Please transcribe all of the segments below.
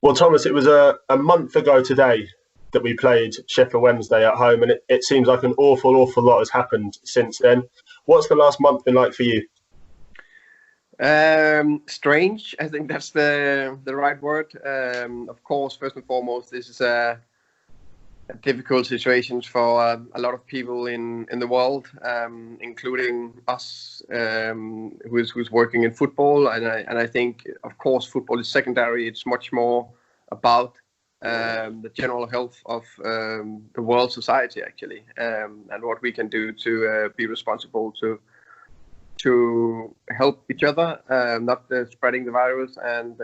Well, Thomas, it was a month ago today that we played Sheffield Wednesday at home, and it seems like an awful lot has happened since then. What's the last month been like for you? Strange. I think that's the right word. Of course, first and foremost, this is a difficult situation for a lot of people in the world, including us, who's working in football. And I think, of course, football is secondary. It's much more about the general health of the world society, actually, and what we can do to be responsible to help each other, not spreading the virus, and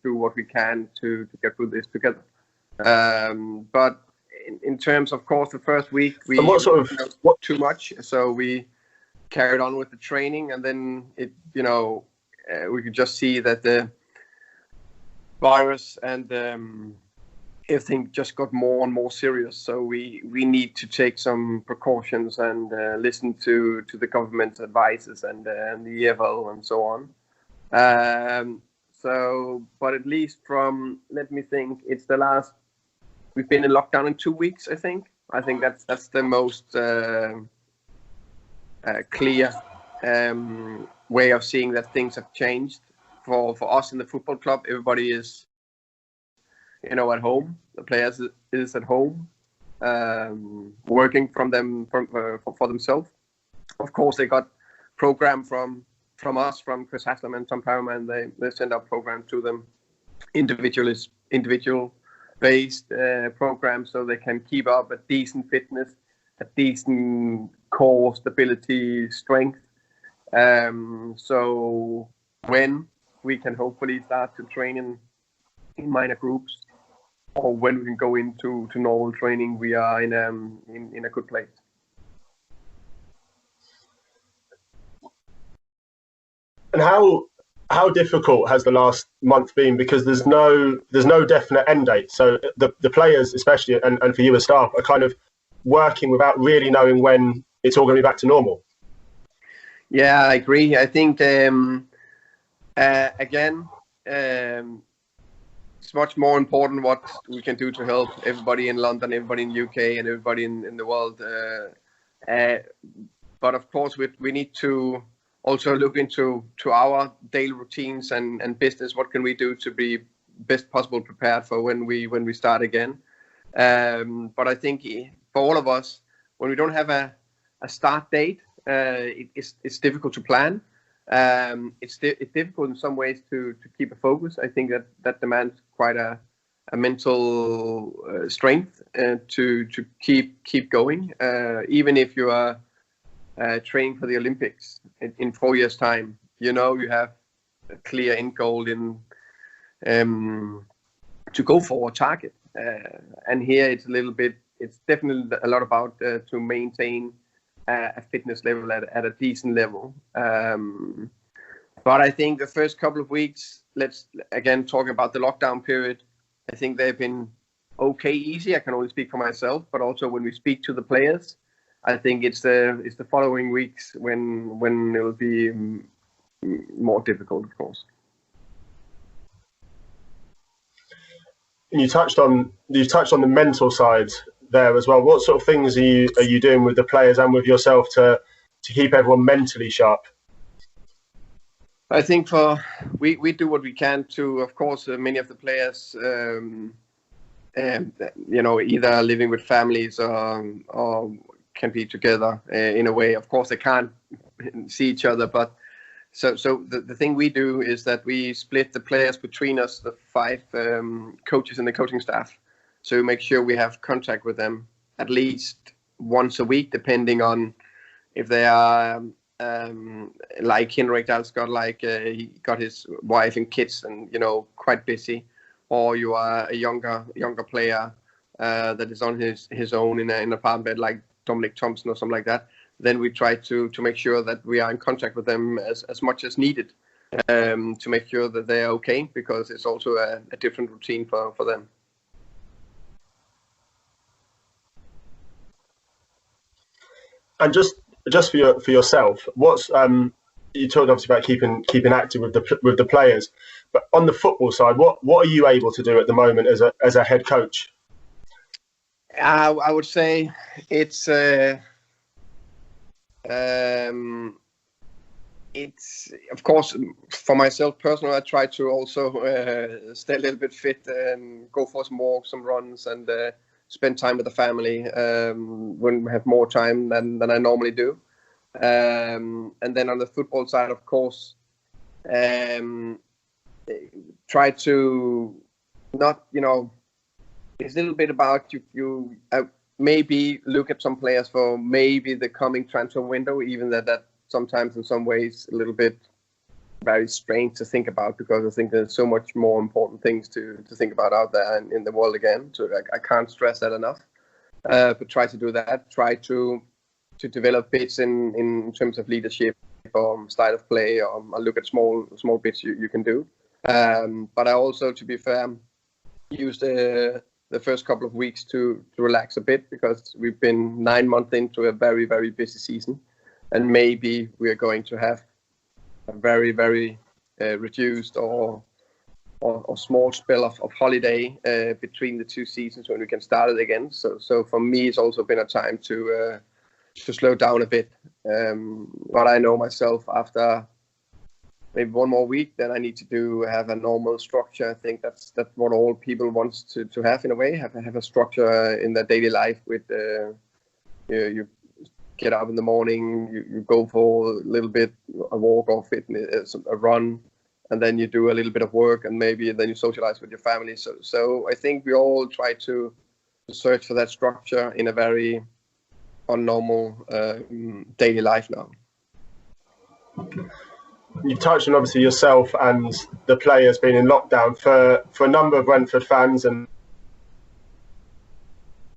do what we can to get through this together. But in terms, of course, the first week we what too much, so we carried on with the training, and then we could just see that the virus and everything just got more and more serious. So we need to take some precautions and listen to the government's advices and the EFL and so on. But at least from, let me think, it's the last. We've been in lockdown in 2 weeks, I think. I think that's the most clear way of seeing that things have changed. For us in the football club, everybody is, at home. The players is at home, working for themselves. Of course, they got program from us, from Chris Haslam and Tom Parham, and they send our program to them, individual-based program, so they can keep up a decent fitness, a decent core stability, strength. So when we can hopefully start to train in minor groups, or when we can go into normal training, we are in a good place. And how difficult has the last month been? Because there's no definite end date. So the players, especially, and for you as staff, are kind of working without really knowing when it's all going to be back to normal. Yeah, I agree. I think it's much more important what we can do to help everybody in London, everybody in the UK, and everybody in the world. But of course, we need to also look into our daily routines and business. What can we do to be best possible prepared for when we start again? But I think for all of us, when we don't have a start date, it's difficult to plan. It's difficult in some ways to keep a focus. I think that demands quite a mental strength to keep going, even if you are training for the Olympics in 4 years' time. You have a clear end goal to go for a target, and here it's definitely a lot about to maintain a fitness level at a decent level. But I think the first couple of weeks, let's again talk about the lockdown period. I think they've been okay, easy. I can only speak for myself, but also when we speak to the players, I think it's the following weeks when it will be more difficult, of course. And you touched on the mental side there as well. What sort of things are you doing with the players and with yourself to keep everyone mentally sharp? I think we do what we can to, of course, many of the players, either living with families or can be together in a way. Of course, they can't see each other, but so the thing we do is that we split the players between us, the 5 coaches and the coaching staff. So we make sure we have contact with them at least once a week, depending on if they are like Henrik Dalsgaard, he got his wife and kids and quite busy, or you are a younger player that is on his own in an apartment bed, like Dominic Thompson or something like that. Then we try to make sure that we are in contact with them as much as needed, to make sure that they are okay, because it's also a different routine for them. And just for yourself, what's you talked obviously about keeping active with the players, But on the football side, what are you able to do at the moment as a head coach? I would say it's of course for myself personally. I try to also stay a little bit fit and go for some walks, some runs, and spend time with the family when we have more time than I normally do. And then on the football side, of course, try to not, it's a little bit about you maybe look at some players for maybe the coming transfer window, even that sometimes in some ways a little bit very strange to think about, because I think there's so much more important things to think about out there in the world again. So I can't stress that enough. But try to do that. Try to develop bits in terms of leadership or style of play, or look at small bits you can do. But I also, to be fair, use the first couple of weeks to relax a bit, because we've been 9 months into a very, very busy season, and maybe we are going to have a very, very reduced or small spell of holiday between the two seasons when we can start it again. So for me, it's also been a time to slow down a bit. But I know myself, after maybe one more week, then I need to have a normal structure. I think that's what all people want to have, in a way, have a structure in their daily life. With you get up in the morning, you go for a little bit a walk or fitness, a run, and then you do a little bit of work, and maybe then you socialize with your family. So I think we all try to search for that structure in a very unnormal daily life now. You've touched on, obviously, yourself and the players being in lockdown. For a number of Brentford fans and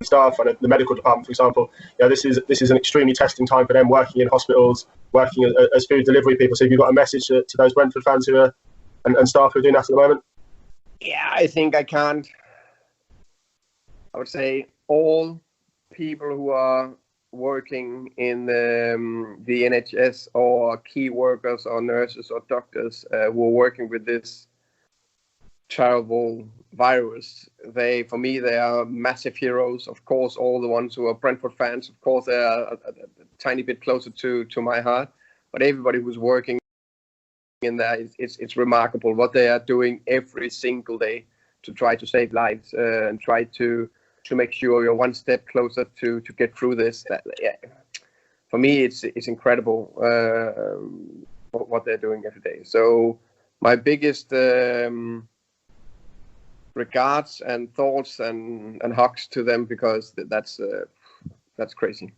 staff and the medical department, for example, this is an extremely testing time for them, working in hospitals, working as food delivery people. So have you got a message to those Brentford fans who are and staff who are doing that at the moment? Yeah, I think I would say all people who are working in the NHS, or key workers or nurses or doctors who are working with this terrible virus, for me they are massive heroes. Of course, all the ones who are Brentford fans, of course, they are a tiny bit closer to my heart. But everybody who's working in there, it's remarkable what they are doing every single day to try to save lives and try to make sure you're one step closer to get through this. For me, it's incredible what they're doing every day. So my biggest regards and thoughts and hugs to them, because that's crazy.